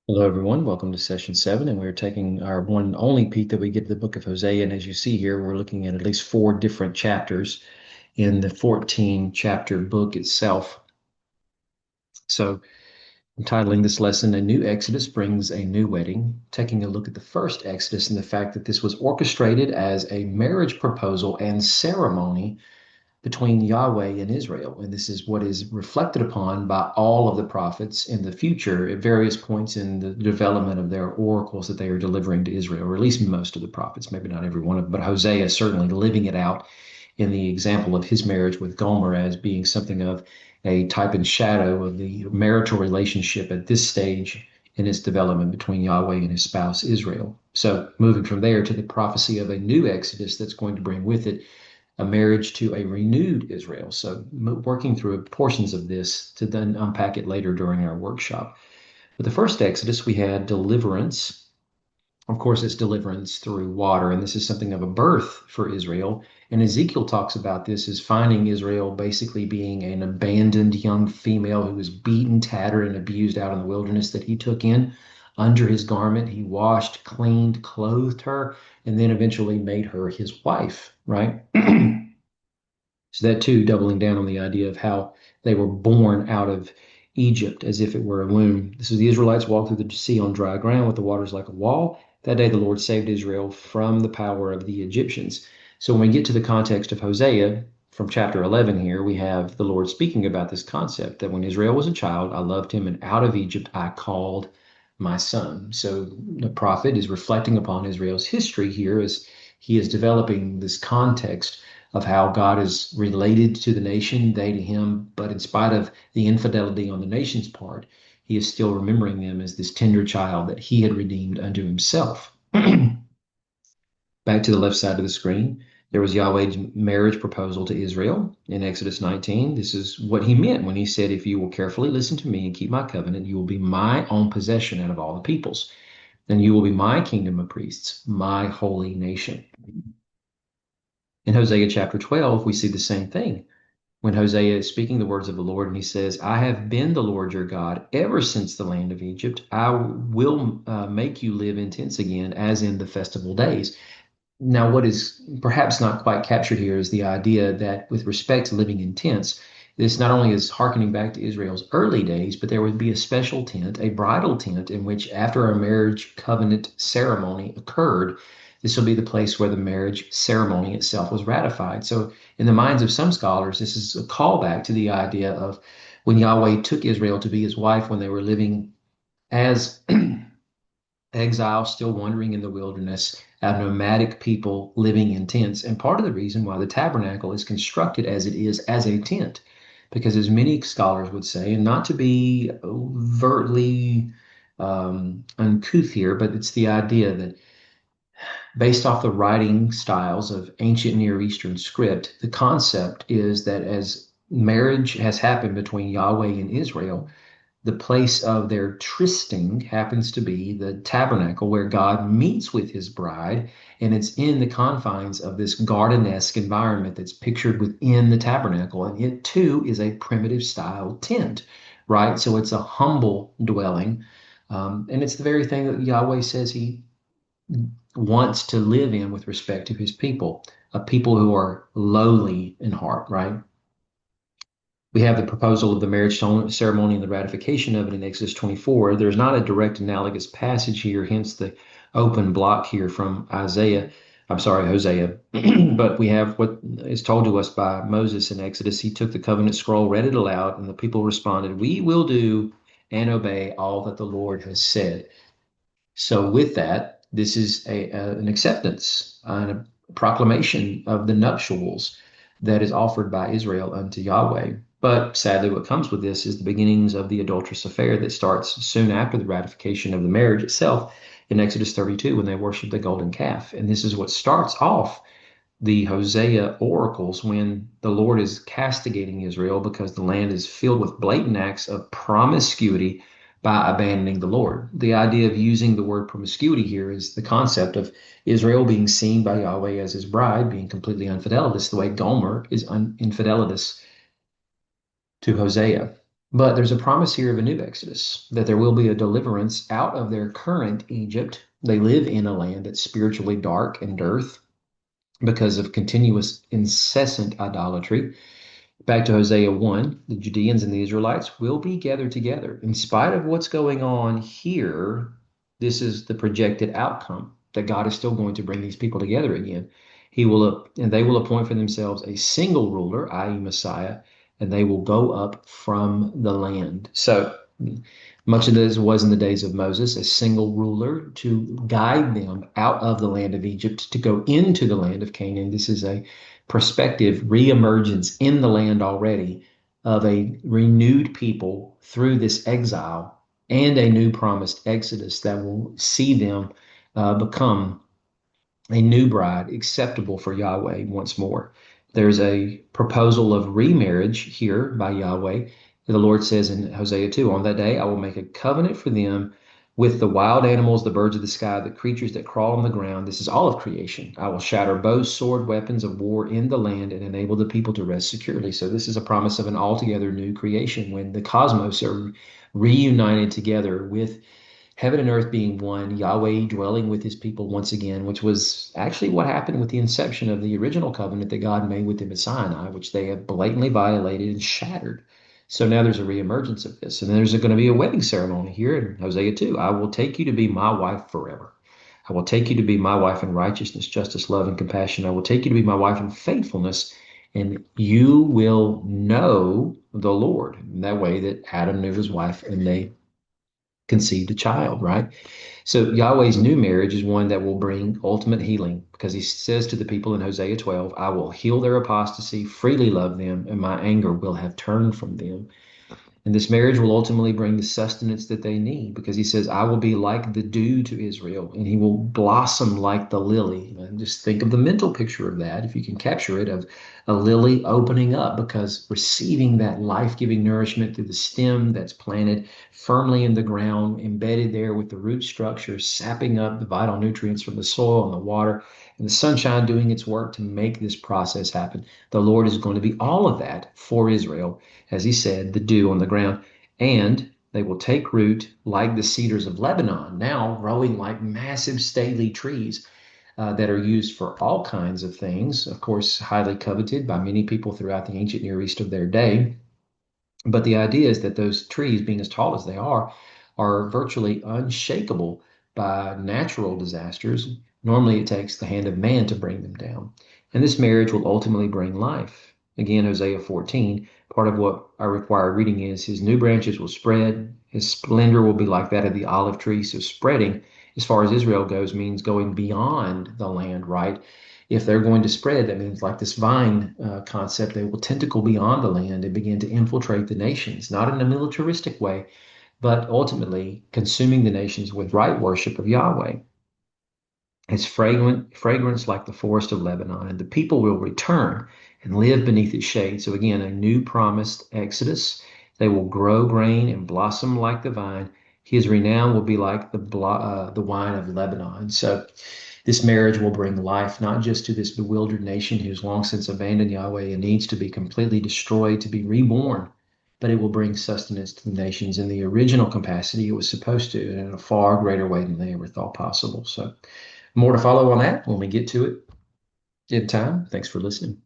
Hello, everyone. Welcome to session 7, and we're taking our one and only peek that we get to the book of Hosea. And as you see here, we're looking at least 4 different chapters in the 14 chapter book itself. So, entitling this lesson, A New Exodus Brings a New Wedding, taking a look at the first Exodus and the fact that this was orchestrated as a marriage proposal and ceremony between Yahweh and Israel. And this is what is reflected upon by all of the prophets in the future at various points in the development of their oracles that they are delivering to Israel, or at least most of the prophets, maybe not every one of them, but Hosea is certainly living it out in the example of his marriage with Gomer as being something of a type and shadow of the marital relationship at this stage in its development between Yahweh and his spouse Israel. So, moving from there to the prophecy of a new Exodus that's going to bring with it a marriage to a renewed Israel. So, working through portions of this to then unpack it later during our workshop. But the first Exodus, we had deliverance. Of course, it's deliverance through water, and this is something of a birth for Israel. And Ezekiel talks about this as finding Israel basically being an abandoned young female who was beaten, tattered, and abused out in the wilderness that he took in under his garment. He washed, cleaned, clothed her, and then eventually made her his wife, right? So that too, doubling down on the idea of how they were born out of Egypt as if it were a womb. This is the Israelites walked through the sea on dry ground with the waters like a wall. That day the Lord saved Israel from the power of the Egyptians. So when we get to the context of Hosea from chapter 11 here, we have the Lord speaking about this concept that when Israel was a child, I loved him, and out of Egypt I called my son. So the prophet is reflecting upon Israel's history here as he is developing this context of how God is related to the nation, they to him, but in spite of the infidelity on the nation's part, he is still remembering them as this tender child that he had redeemed unto himself. Back to the left side of the screen, there was Yahweh's marriage proposal to Israel in Exodus 19. This is what he meant when he said, If you will carefully listen to me and keep my covenant, you will be my own possession out of all the peoples. Then you will be my kingdom of priests, my holy nation. In Hosea chapter 12, we see the same thing when Hosea is speaking the words of the Lord and he says, I have been the Lord your God ever since the land of Egypt. I will make you live in tents again as in the festival days. Now, what is perhaps not quite captured here is the idea that with respect to living in tents, this not only is hearkening back to Israel's early days, but there would be a special tent, a bridal tent, in which after a marriage covenant ceremony occurred, this will be the place where the marriage ceremony itself was ratified. So, in the minds of some scholars, this is a callback to the idea of when Yahweh took Israel to be his wife when they were living as exiles, still wandering in the wilderness, a nomadic people living in tents. And part of the reason why the tabernacle is constructed as it is as a tent, because as many scholars would say, and not to be overtly uncouth here, but it's the idea that based off the writing styles of ancient Near Eastern script, the concept is that as marriage has happened between Yahweh and Israel, the place of their trysting happens to be the tabernacle where God meets with his bride, and it's in the confines of this garden-esque environment that's pictured within the tabernacle. And it too is a primitive style tent, right? So it's a humble dwelling. And it's the very thing that Yahweh says he wants to live in with respect to his people, a people who are lowly in heart, right? We have the proposal of the marriage ceremony and the ratification of it in Exodus 24. There's not a direct analogous passage here, hence the open block here from Isaiah. I'm sorry, Hosea. But we have what is told to us by Moses in Exodus. He took the covenant scroll, read it aloud, and the people responded, We will do and obey all that the Lord has said. So, with that, this is an acceptance, a proclamation of the nuptials that is offered by Israel unto Yahweh. But sadly, what comes with this is the beginnings of the adulterous affair that starts soon after the ratification of the marriage itself in Exodus 32 when they worship the golden calf. And this is what starts off the Hosea oracles when the Lord is castigating Israel because the land is filled with blatant acts of promiscuity by abandoning the Lord. The idea of using the word promiscuity here is the concept of Israel being seen by Yahweh as his bride, being completely infidelitous, the way Gomer is infidelitous to Hosea. But there's a promise here of a new Exodus, that there will be a deliverance out of their current Egypt. They live in a land that's spiritually dark and dearth because of continuous, incessant idolatry. Back to Hosea 1, the Judeans and the Israelites will be gathered together. In spite of what's going on here, this is the projected outcome that God is still going to bring these people together again. He will, and they will appoint for themselves a single ruler, i.e., Messiah, and they will go up from the land. So much of this was in the days of Moses, a single ruler to guide them out of the land of Egypt to go into the land of Canaan. This is a prospective reemergence in the land already of a renewed people through this exile and a new promised exodus that will see them become a new bride acceptable for Yahweh once more. There's a proposal of remarriage here by Yahweh. The Lord says in Hosea 2, on that day I will make a covenant for them with the wild animals, the birds of the sky, the creatures that crawl on the ground. This is all of creation. I will shatter bows, sword, weapons of war in the land and enable the people to rest securely. So this is a promise of an altogether new creation when the cosmos are reunited together with heaven and earth being one, Yahweh dwelling with his people once again, which was actually what happened with the inception of the original covenant that God made with them at Sinai, which they have blatantly violated and shattered. So now there's a reemergence of this. And then there's going to be a wedding ceremony here in Hosea 2. I will take you to be my wife forever. I will take you to be my wife in righteousness, justice, love, and compassion. I will take you to be my wife in faithfulness, and you will know the Lord. In that way that Adam knew his wife and they conceived a child, right? So Yahweh's new marriage is one that will bring ultimate healing because he says to the people in Hosea 12, I will heal their apostasy, freely love them, and my anger will have turned from them. And this marriage will ultimately bring the sustenance that they need because he says, I will be like the dew to Israel and he will blossom like the lily. And just think of the mental picture of that, if you can capture it, of a lily opening up because receiving that life-giving nourishment through the stem that's planted firmly in the ground, embedded there with the root structure, sapping up the vital nutrients from the soil and the water and the sunshine doing its work to make this process happen. The Lord is going to be all of that for Israel, as he said, the dew on the ground. And they will take root like the cedars of Lebanon, now growing like massive stately trees that are used for all kinds of things. Of course, highly coveted by many people throughout the ancient Near East of their day. But the idea is that those trees, being as tall as they are virtually unshakable by natural disasters. Normally, it takes the hand of man to bring them down. And this marriage will ultimately bring life. Again, Hosea 14, part of what our required reading is his new branches will spread, his splendor will be like that of the olive tree. So, spreading, as far as Israel goes, means going beyond the land, right? If they're going to spread, that means like this vine concept, they will tentacle beyond the land and begin to infiltrate the nations, not in a militaristic way, but ultimately consuming the nations with right worship of Yahweh. It's fragrance like the forest of Lebanon, and the people will return and live beneath its shade. So again, a new promised exodus. They will grow grain and blossom like the vine. His renown will be like the wine of Lebanon. So this marriage will bring life not just to this bewildered nation who's long since abandoned Yahweh and needs to be completely destroyed to be reborn, but it will bring sustenance to the nations in the original capacity it was supposed to, and in a far greater way than they ever thought possible. So more to follow on that when we get to it in time. Thanks for listening.